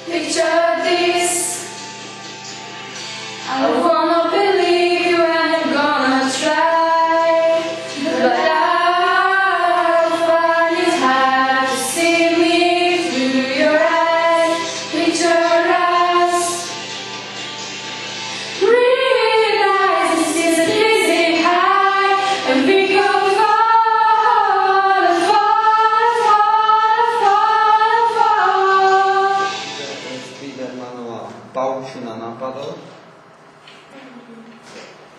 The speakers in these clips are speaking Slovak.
Picture this. I wanna believe you and I'm gonna try, but I find it hard to see me through your eyes. Picture us. Realize this is a dizzy high, and we go fall and fall. Spidermanova paučina napadol.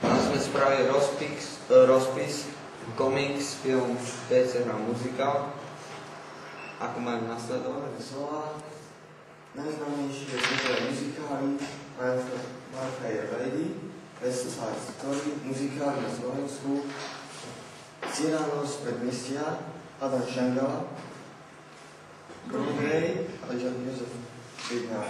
Tam sme spravili rozpis, komiks, film, PC hra, muzikál. Ako majú nasledovať? Slova najznámejšie svetové muzikály My Fair Lady, West Side Story, muzikály na Slovensku, Cyranos predmestia, Adam Šangala, Broadway a Josef Bidnár.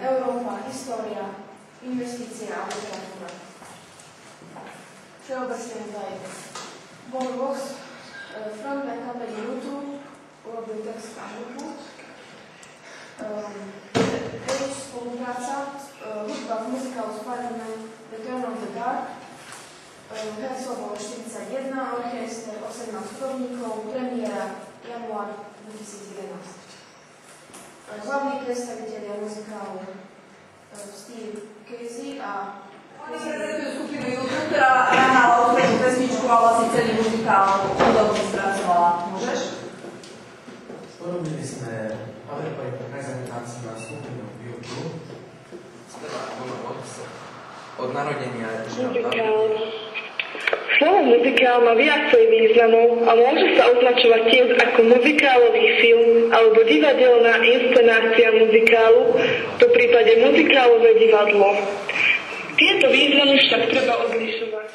Európa, história, investície a literatúra. Všeobecné údaje. Bol Vox, frontman kapely YouTube, urobil text a hudbu. Spolupráca, hudba v muzikálu Spider-Man, The Turn of the Dark, hercov bolo 41, orchester 18 hudobníkov, premiéra január 2011. Hlavní predstavitelia muzikálu Steve Casey a skupinu YouTube, ktorá nahrala úplnú pesničku a vlastne celý muzikál hudobne spracovala. Môžeš? Porobili sme PowerPoint prezentáciu na skupinu YouTube. Od narodenia Slovo muzikál má viacej významov a môže sa označovať tiež ako muzikálový film alebo divadelná inscenácia muzikálu, v prípade muzikálové divadlo. Tieto významy však treba odlišovať.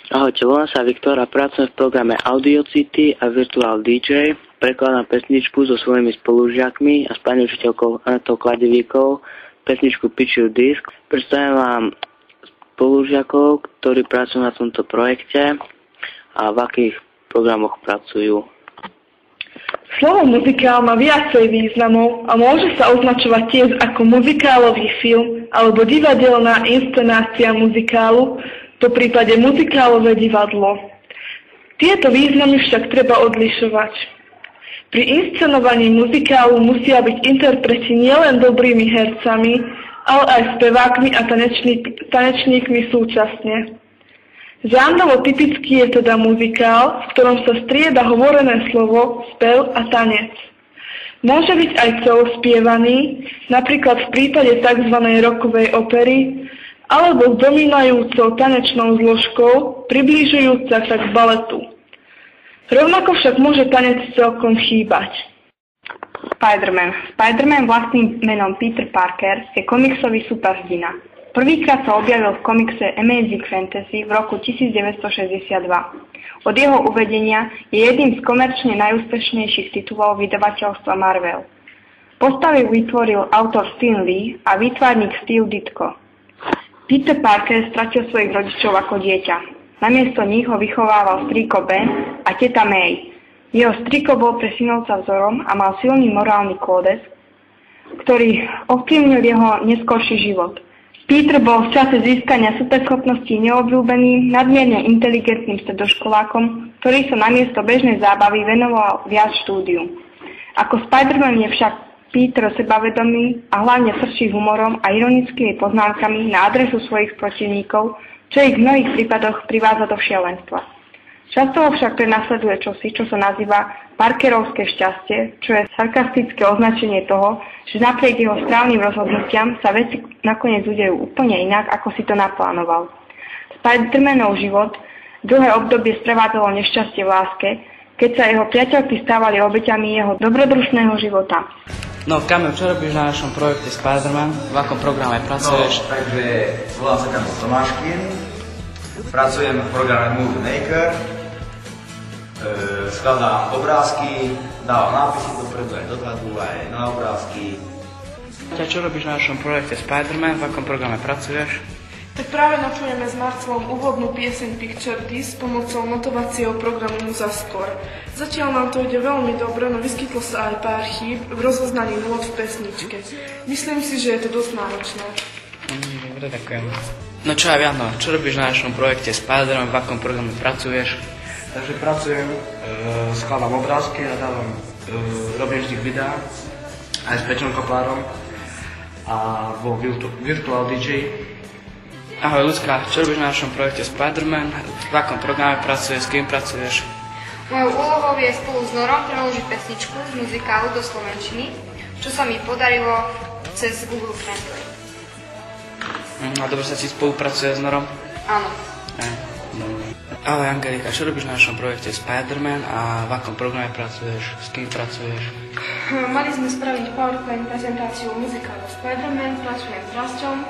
Ahojte, volám sa Viktor a pracujem v programe Audio City a Virtual DJ. Prekladám pesničku so svojimi spolužiakmi a s pani učiteľkou Anetou Kladevíkou pesničku Pitch Your Disc. Predstavím vám spolužiakov, ktorí pracujú na tomto projekte a v akých programoch pracujú. Slovo muzikál má viacej významov a môže sa označovať tiež ako muzikálový film alebo divadelná inscenácia muzikálu, v prípade muzikálové divadlo. Tieto významy však treba odlišovať. Pri inscenovaní muzikálu musia byť interpreti nielen dobrými hercami, ale aj spevákmi a tanečníkmi súčasne. Žánrovo typický je teda muzikál, v ktorom sa strieda hovorené slovo, spev a tanec. Môže byť aj celospievaný, napríklad v prípade tzv. Rockovej opery, alebo s dominujúcou tanečnou zložkou, približujúca sa k baletu. Rovnako však môže tanec celkom chýbať. Spider-Man vlastným menom Peter Parker je komiksový superhrdina. Prvýkrát sa objavil v komikse Amazing Fantasy v roku 1962. Od jeho uvedenia je jedným z komerčne najúspešnejších titulov vydavateľstva Marvel. Postavy vytvoril autor Stan Lee a výtvarník Steve Ditko. Peter Parker stratil svojich rodičov ako dieťa. Namiesto nich ho vychovával strýko Ben a teta May. Jeho strýko bol pre synovca vzorom a mal silný morálny kódex, ktorý ovplyvnil jeho neskorší život. Peter bol v čase získania superschopností neobľúbeným, nadmierne inteligentným stredoškolákom, ktorý sa namiesto bežnej zábavy venoval viac štúdiu. Ako Spider-Man je však Peter sebavedomý a hlavne srší humorom a ironickými poznámkami na adresu svojich protivníkov, čo ich v mnohých prípadoch privádza do šialenstva. Často ho však prenasleduje čosi, čo sa nazýva Parkerovské šťastie, čo je sarkastické označenie toho, že napriek jeho správnym rozhodnutiam sa veci nakoniec udejú úplne inak, ako si to naplánoval. Spider-Manov život dlhé obdobie sprevádzalo nešťastie v láske, keď sa jeho priateľky stávali obeťami jeho dobrodružného života. No, Kamil, čo robíš na našom projekte Spider-Man? V akom programe pracuješ? No, takže volám sa Kamil Tomáškin, pracujem v programe Movie Maker, skladám obrázky, dávam nápisy dopredu aj dozadu, aj na obrázky. Čo robíš na našom projekte Spider-Man? V akom programe pracuješ? Tak práve načujeme s Marcelom úvodnú pieseň Picture This pomocou notovacieho programu Musascore. Zatiaľ nám to ide veľmi dobre, no vyskytlo sa aj pár chýb v rozoznaní nôt v pesničke. Myslím si, že je to dosť náročné. Dobre, ďakujem. No čo aj Jano, čo robíš na našom projekte Spider-Man? V akom programe pracuješ? Takže pracujem, skladám obrázky a robím z nich videá aj s Peťom Koplárom a vo Virtual DJ. Ahoj Ľudská, čo robíš na našom projekte Spider-Man? V akom programe pracuješ, s kým pracuješ? Mojou úlohou je spolu s Norom preložiť pesničku z muzikálu do slovenčiny, čo sa mi podarilo cez Google Translate. A dobre sa ti spolupracuje s Norom? Áno. Ahoj Angelika, čo robíš na našom projekte Spider-Man a v akom programe pracuješ, s kým pracuješ? Mali sme spraviť PowerPoint prezentáciu muzikálu Spider-Man, pracujem s Rastom